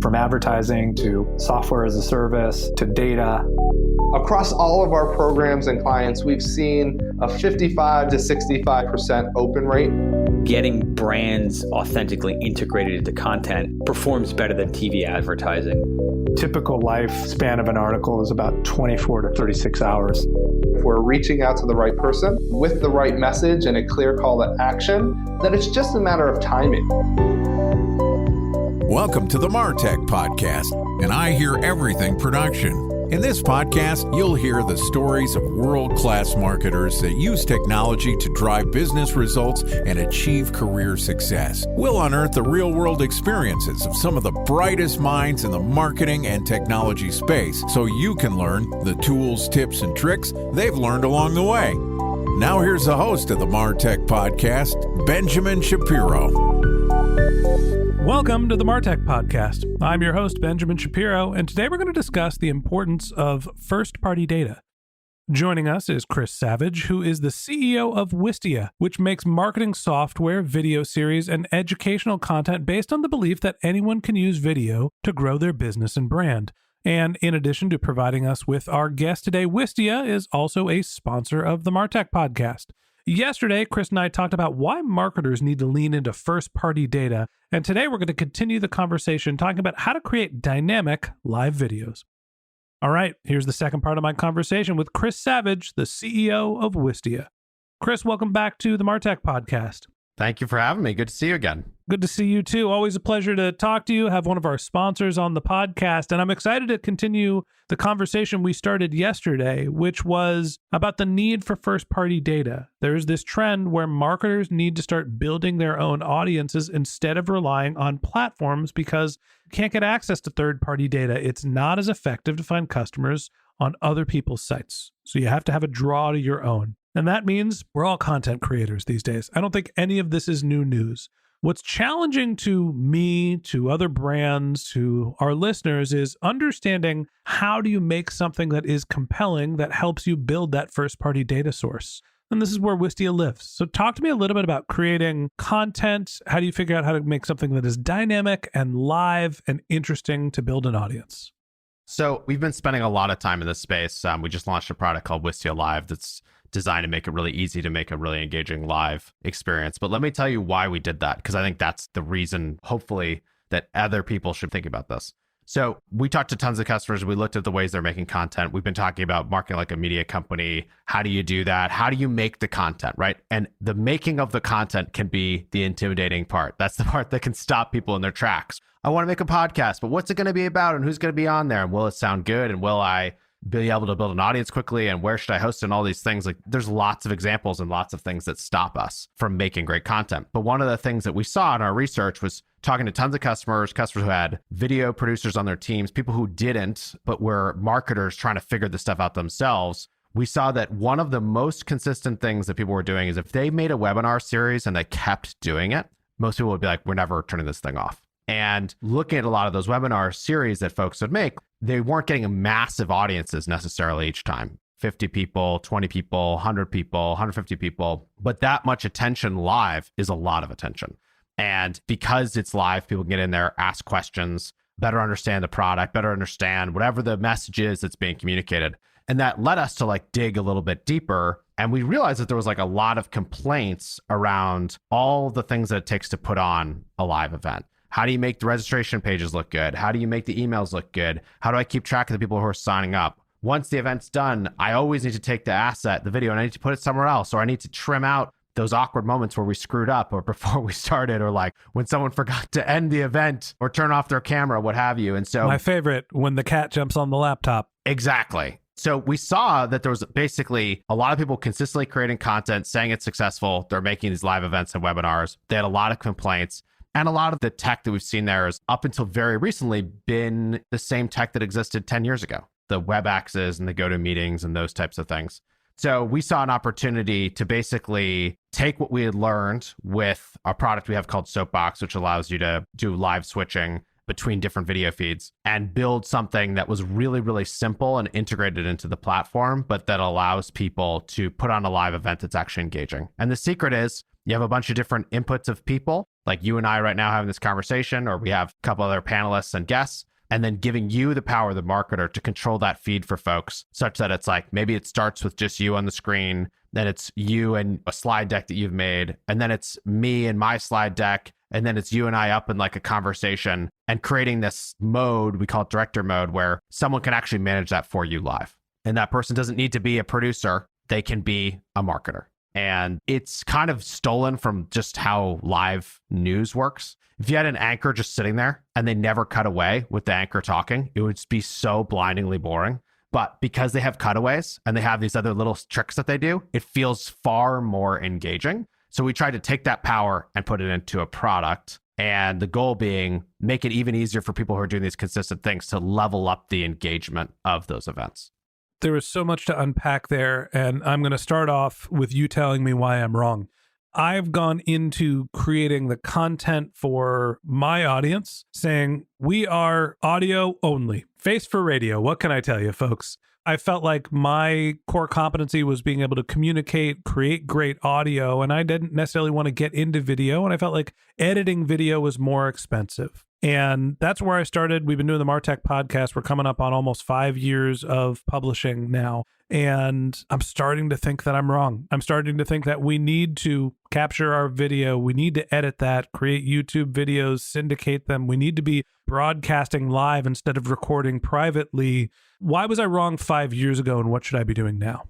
From advertising to software as a service to data. Across all of our programs and clients, we've seen a 55 to 65% open rate. Getting brands authentically integrated into content performs better than TV advertising. Typical lifespan of an article is about 24 to 36 hours. If we're reaching out to the right person with the right message and a clear call to action, then it's just a matter of timing. Welcome to the MarTech Podcast, and I Hear Everything production. In this podcast, you'll hear the stories of world-class marketers that use technology to drive business results and achieve career success. We'll unearth the real-world experiences of some of the brightest minds in the marketing and technology space so you can learn the tools, tips, and tricks they've learned along the way. Now here's the host of the MarTech Podcast, Benjamin Shapiro. Welcome to the MarTech Podcast. I'm your host, Benjamin Shapiro, and today we're going to discuss the importance of first-party data. Joining us is Chris Savage, who is the CEO of Wistia, which makes marketing software, video series, and educational content based on the belief that anyone can use video to grow their business and brand. And in addition to providing us with our guest today, Wistia is also a sponsor of the MarTech Podcast. Yesterday, Chris and I talked about why marketers need to lean into first-party data, and today we're going to continue the conversation talking about how to create dynamic live videos. All right, here's the second part of my conversation with Chris Savage, the CEO of Wistia. Chris, welcome back to the MarTech Podcast. Thank you for having me. Good to see you again. Good to see you too. Always a pleasure to talk to you, have one of our sponsors on the podcast, and I'm excited to continue the conversation we started yesterday, which was about the need for first-party data. There's this trend where marketers need to start building their own audiences instead of relying on platforms because you can't get access to third-party data. It's not as effective to find customers on other people's sites. So you have to have a draw to your own. And that means we're all content creators these days. I don't think any of this is new news. What's challenging to me, to other brands, to our listeners is understanding how do you make something that is compelling that helps you build that first-party data source. And this is where Wistia lives. So talk to me a little bit about creating content. How do you figure out how to make something that is dynamic and live and interesting to build an audience? So we've been spending a lot of time in this space. We just launched a product called Wistia Live that's designed to make it really easy to make a really engaging live experience. But let me tell you why we did that, because I think that's the reason, hopefully, that other people should think about this. So we talked to tons of customers. We looked at the ways they're making content. We've been talking about marketing like a media company. How do you do that? How do you make the content, right? And the making of the content can be the intimidating part. That's the part that can stop people in their tracks. I want to make a podcast, but what's it going to be about? And who's going to be on there? And will it sound good? And will I be able to build an audience quickly? And where should I host it? And all these things. Like, there's lots of examples and lots of things that stop us from making great content. But one of the things that we saw in our research was talking to tons of customers who had video producers on their teams, people who didn't, but were marketers trying to figure this stuff out themselves. We saw that one of the most consistent things that people were doing is if they made a webinar series and they kept doing it, most people would be like, we're never turning this thing off. And looking at a lot of those webinar series that folks would make, they weren't getting massive audiences necessarily each time. 50 people, 20 people, 100 people, 150 people. But that much attention live is a lot of attention. And because it's live, people can get in there, ask questions, better understand the product, better understand whatever the message is that's being communicated. And that led us to dig a little bit deeper. And we realized that there was a lot of complaints around all the things that it takes to put on a live event. How do you make the registration pages look good? How do you make the emails look good? How do I keep track of the people who are signing up? Once the event's done, I always need to take the asset, the video, and I need to put it somewhere else, or I need to trim out those awkward moments where we screwed up or before we started, or when someone forgot to end the event or turn off their camera, what have you. And so my favorite, when the cat jumps on the laptop. Exactly. So we saw that there was basically a lot of people consistently creating content, saying it's successful. They're making these live events and webinars. They had a lot of complaints. And a lot of the tech that we've seen there is up until very recently been the same tech that existed 10 years ago, the WebExes and the GoToMeetings and those types of things. So we saw an opportunity to basically take what we had learned with a product we have called Soapbox, which allows you to do live switching between different video feeds and build something that was really, really simple and integrated into the platform, but that allows people to put on a live event that's actually engaging. And the secret is You have a bunch of different inputs of people, like you and I right now having this conversation, or we have a couple other panelists and guests, and then giving you the power of the marketer to control that feed for folks such that it's like, maybe it starts with just you on the screen, then it's you and a slide deck that you've made, and then it's me and my slide deck, and then it's you and I up in like a conversation, and creating this mode, we call it director mode, where someone can actually manage that for you live. And that person doesn't need to be a producer. They can be a marketer. And it's kind of stolen from just how live news works. If you had an anchor just sitting there and they never cut away with the anchor talking, it would be so blindingly boring. But because they have cutaways and they have these other little tricks that they do, it feels far more engaging. So we tried to take that power and put it into a product. And the goal being, make it even easier for people who are doing these consistent things to level up the engagement of those events. There was so much to unpack there, and I'm going to start off with you telling me why I'm wrong. I've gone into creating the content for my audience saying, we are audio only, face for radio. What can I tell you, folks? I felt like my core competency was being able to communicate, create great audio, and I didn't necessarily want to get into video, and I felt like editing video was more expensive. And that's where I started. We've been doing the Martech podcast. We're coming up on almost 5 years of publishing now. And I'm starting to think that I'm wrong. I'm starting to think that we need to capture our video. We need to edit that, create YouTube videos, syndicate them. We need to be broadcasting live instead of recording privately. Why was I wrong 5 years ago, and what should I be doing now?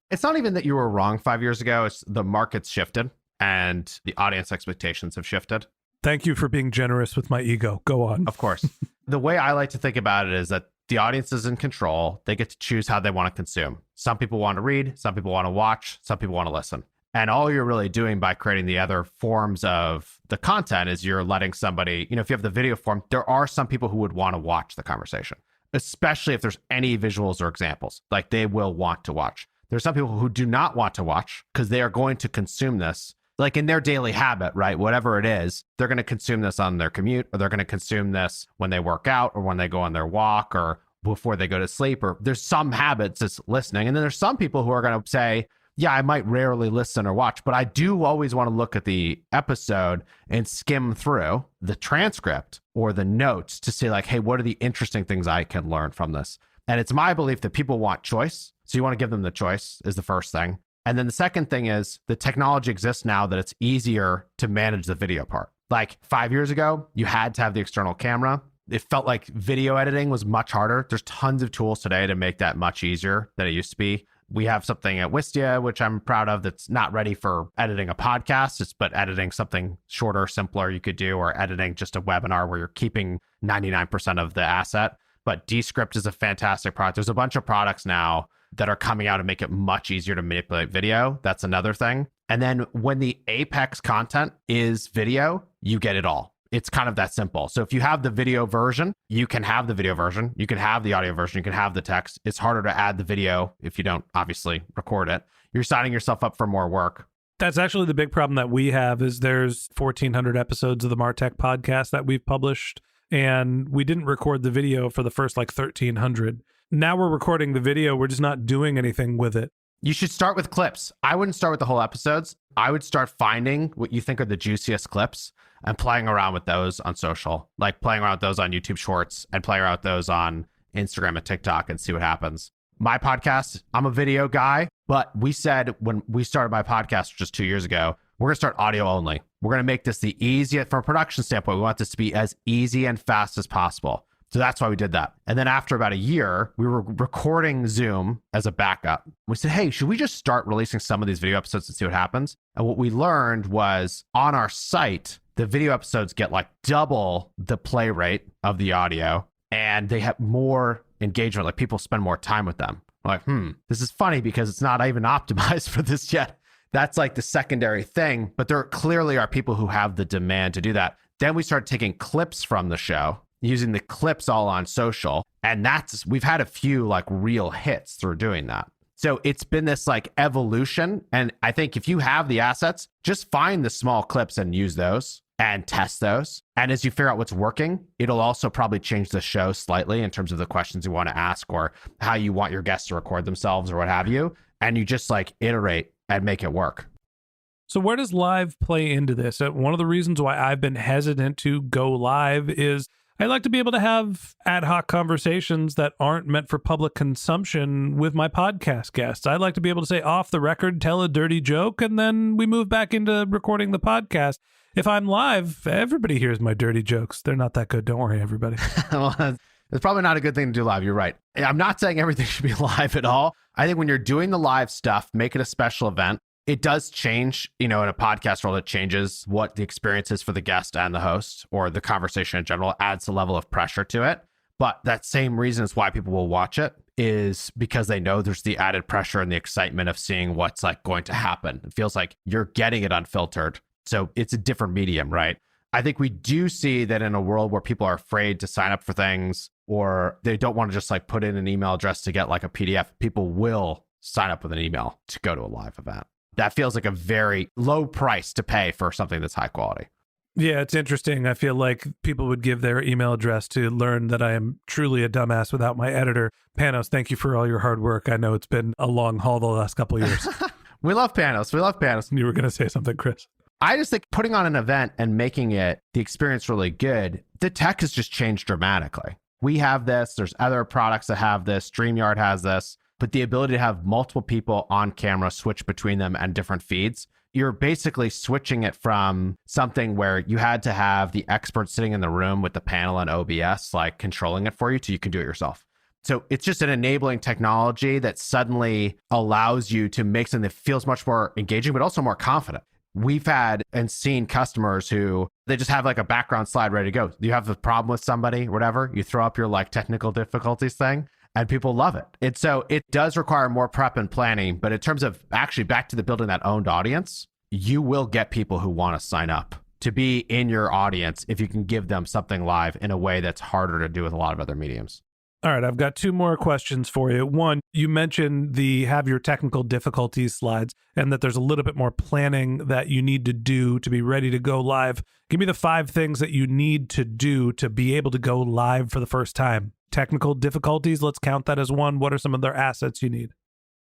It's not even that you were wrong 5 years ago. It's the market's shifted and the audience expectations have shifted. Thank you for being generous with my ego. Go on. Of course. The way I like to think about it is that the audience is in control. They get to choose how they want to consume. Some people want to read, some people want to watch, some people want to listen. And all you're really doing by creating the other forms of the content is you're letting somebody, if you have the video form, there are some people who would want to watch the conversation, especially if there's any visuals or examples, like they will want to watch. There's some people who do not want to watch because they are going to consume this like in their daily habit, right? Whatever it is, they're going to consume this on their commute, or they're going to consume this when they work out, or when they go on their walk, or before they go to sleep, or there's some habits that's listening. And then there's some people who are going to say, yeah, I might rarely listen or watch, but I do always want to look at the episode and skim through the transcript or the notes to see like, hey, what are the interesting things I can learn from this? And it's my belief that people want choice. So you want to give them the choice is the first thing. And then the second thing is the technology exists now that it's easier to manage the video part. Like 5 years ago, you had to have the external camera. It felt like video editing was much harder. There's tons of tools today to make that much easier than it used to be. We have something at Wistia, which I'm proud of, that's not ready for editing a podcast, but editing something shorter, simpler you could do, or editing just a webinar where you're keeping 99% of the asset. But Descript is a fantastic product. There's a bunch of products now that are coming out to make it much easier to manipulate video. That's another thing. And then when the apex content is video, you get it all. It's kind of that simple. So if you have the video version, you can have the video version, you can have the audio version, you can have the text. It's harder to add the video if you don't obviously record it. You're signing yourself up for more work. That's actually the big problem that we have is there's 1,400 episodes of the Martech podcast that we've published, and we didn't record the video for the first 1,300. Now we're recording the video. We're just not doing anything with it. You should start with clips. I wouldn't start with the whole episodes. I would start finding what you think are the juiciest clips and playing around with those on social, like playing around with those on YouTube Shorts and playing around with those on Instagram and TikTok and see what happens. My podcast, I'm a video guy, but we said when we started my podcast just 2 years ago, we're going to start audio only. We're going to make this the easiest from a production standpoint. We want this to be as easy and fast as possible. So that's why we did that. And then after about a year, we were recording Zoom as a backup. We said, hey, should we just start releasing some of these video episodes and see what happens? And what we learned was on our site, the video episodes get double the play rate of the audio, and they have more engagement. Like people spend more time with them. We're like, this is funny because it's not even optimized for this yet. That's like the secondary thing, but there clearly are people who have the demand to do that. Then we started taking clips from the show, using the clips all on social. And we've had a few real hits through doing that. So it's been this evolution. And I think if you have the assets, just find the small clips and use those and test those. And as you figure out what's working, it'll also probably change the show slightly in terms of the questions you want to ask or how you want your guests to record themselves or what have you. And you just iterate and make it work. So where does live play into this? One of the reasons why I've been hesitant to go live is I like to be able to have ad hoc conversations that aren't meant for public consumption with my podcast guests. I like to be able to say off the record, tell a dirty joke, and then we move back into recording the podcast. If I'm live, everybody hears my dirty jokes. They're not that good. Don't worry, everybody. Well, it's probably not a good thing to do live. You're right. I'm not saying everything should be live at all. I think when you're doing the live stuff, make it a special event. It does change, in a podcast world, it changes what the experience is for the guest and the host, or the conversation in general. It adds a level of pressure to it. But that same reason is why people will watch it, is because they know there's the added pressure and the excitement of seeing what's like going to happen. It feels like you're getting it unfiltered. So it's a different medium, right? I think we do see that in a world where people are afraid to sign up for things, or they don't want to just like put in an email address to get like a PDF, people will sign up with an email to go to a live event. That feels like a very low price to pay for something that's high quality. Yeah, it's interesting. I feel like people would give their email address to learn that I am truly a dumbass without my editor. Panos, thank you for all your hard work. I know it's been a long haul the last couple of years. We love Panos. We love Panos. You were going to say something, Chris. I just think putting on an event and making it the experience really good, the tech has just changed dramatically. We have this. There's other products that have this. StreamYard has this. But the ability to have multiple people on camera switch between them and different feeds, you're basically switching it from something where you had to have the expert sitting in the room with the panel and OBS, like controlling it for you, to you can do it yourself. So it's just an enabling technology that suddenly allows you to make something that feels much more engaging, but also more confident. We've had and seen customers who they just have like a background slide ready to go. You have a problem with somebody, whatever, you throw up your like technical difficulties thing, and people love it. And so it does require more prep and planning, but in terms of actually back to the building that owned audience, you will get people who want to sign up to be in your audience if you can give them something live in a way that's harder to do with a lot of other mediums. All right, I've got two more questions for you. One, you mentioned the have your technical difficulties slides and that there's a little bit more planning that you need to do to be ready to go live. Give me the 5 things that you need to do to be able to go live for the first time. Technical difficulties, let's count that as one. What are some other assets you need?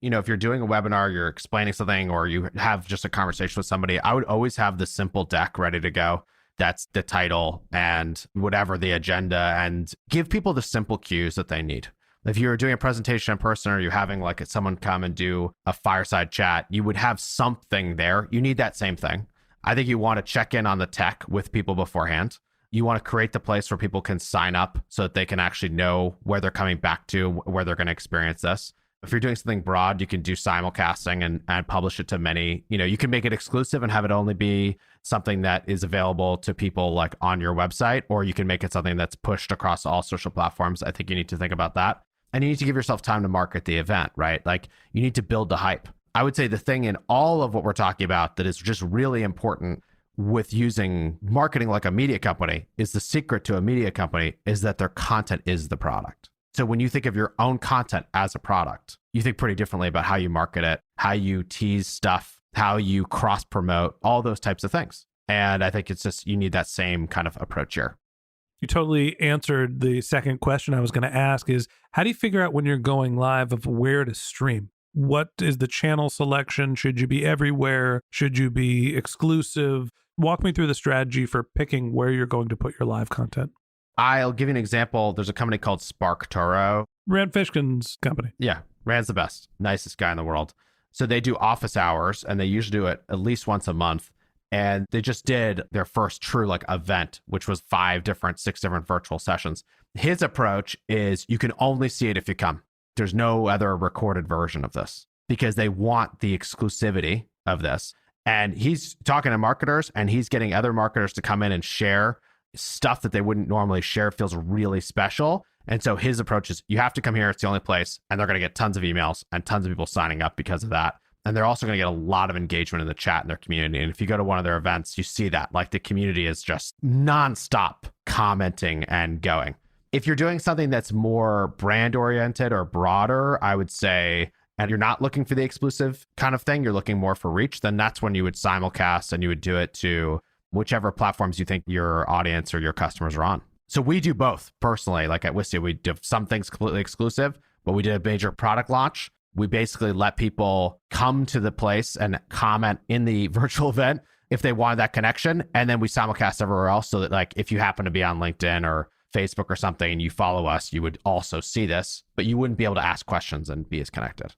If you're doing a webinar, you're explaining something, or you have just a conversation with somebody, I would always have the simple deck ready to go. That's the title and whatever the agenda, and give people the simple cues that they need. If you're doing a presentation in person, or you're having like someone come and do a fireside chat, you would have something there. You need that same thing. I think you want to check in on the tech with people beforehand. You want to create the place where people can sign up so that they can actually know where they're coming back to, where they're going to experience this. If you're doing something broad, you can do simulcasting and publish it to many. You can make it exclusive and have it only be something that is available to people like on your website, or you can make it something that's pushed across all social platforms. I think you need to think about that. And you need to give yourself time to market the event, right? Like you need to build the hype. I would say the thing in all of what we're talking about that is just really important with using marketing like a media company is the secret to a media company is that their content is the product. So when you think of your own content as a product, you think pretty differently about how you market it, how you tease stuff, how you cross promote, all those types of things. And I think it's just, you need that same kind of approach here. You totally answered the second question I was going to ask is, how do you figure out when you're going live of where to stream? What is the channel selection? Should you be everywhere? Should you be exclusive? Walk me through the strategy for picking where you're going to put your live content. I'll give you an example. There's a company called Spark Toro. Rand Fishkin's company. Yeah, Rand's the best, nicest guy in the world. So they do office hours, and they usually do it at least once a month. And they just did their first true event, which was 6 different virtual sessions. His approach is you can only see it if you come. There's no other recorded version of this because they want the exclusivity of this. And he's talking to marketers, and he's getting other marketers to come in and share stuff that they wouldn't normally share. It feels really special. And so his approach is you have to come here. It's the only place. And they're going to get tons of emails and tons of people signing up because of that. And they're also going to get a lot of engagement in the chat in their community. And if you go to one of their events, you see that the community is just nonstop commenting and going. If you're doing something that's more brand oriented or broader, I would say, and you're not looking for the exclusive kind of thing, you're looking more for reach, then that's when you would simulcast and you would do it to whichever platforms you think your audience or your customers are on. So we do both personally. Like at Wistia, we do some things completely exclusive, but we did a major product launch We basically let people come to the place and comment in the virtual event if they wanted that connection. And then we simulcast everywhere else so that like if you happen to be on LinkedIn or Facebook or something and you follow us, you would also see this, but you wouldn't be able to ask questions and be as connected.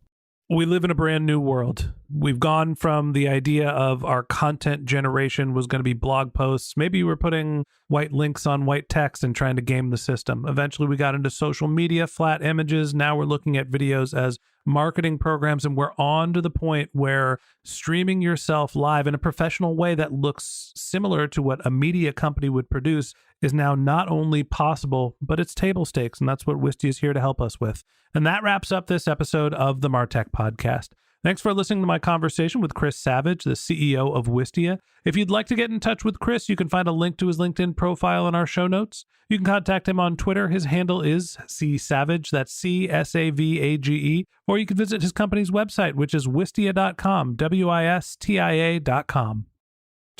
We live in a brand new world. We've gone from the idea of our content generation was going to be blog posts. Maybe we're putting white links on white text and trying to game the system. Eventually, we got into social media, flat images. Now we're looking at videos as marketing programs, and we're on to the point where streaming yourself live in a professional way that looks similar to what a media company would produce is now not only possible, but it's table stakes, and that's what Wistia is here to help us with. And that wraps up this episode of the Martech Podcast. Thanks for listening to my conversation with Chris Savage, the CEO of Wistia. If you'd like to get in touch with Chris, you can find a link to his LinkedIn profile in our show notes. You can contact him on Twitter. His handle is csavage, that's CSAVAGE, or you can visit his company's website, which is wistia.com, WISTIA.com.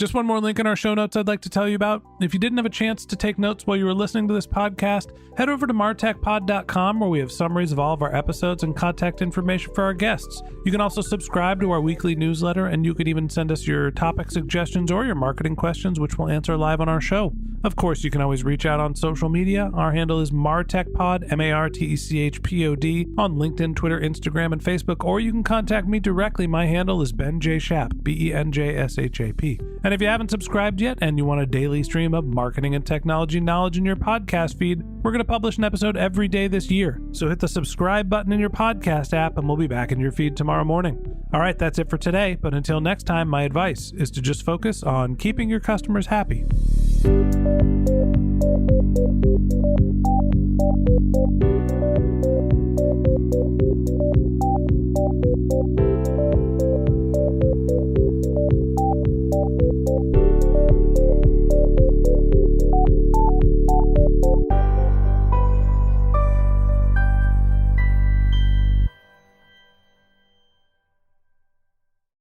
Just one more link in our show notes I'd like to tell you about. If you didn't have a chance to take notes while you were listening to this podcast, head over to martechpod.com where we have summaries of all of our episodes and contact information for our guests. You can also subscribe to our weekly newsletter, and you could even send us your topic suggestions or your marketing questions, which we'll answer live on our show. Of course, you can always reach out on social media. Our handle is martechpod, MARTECHPOD, on LinkedIn, Twitter, Instagram, and Facebook, or you can contact me directly. My handle is Ben J. Shap, BENJSHAP. And if you haven't subscribed yet and you want a daily stream of marketing and technology knowledge in your podcast feed, we're going to publish an episode every day this year. So hit the subscribe button in your podcast app and we'll be back in your feed tomorrow morning. All right, that's it for today. But until next time, my advice is to just focus on keeping your customers happy.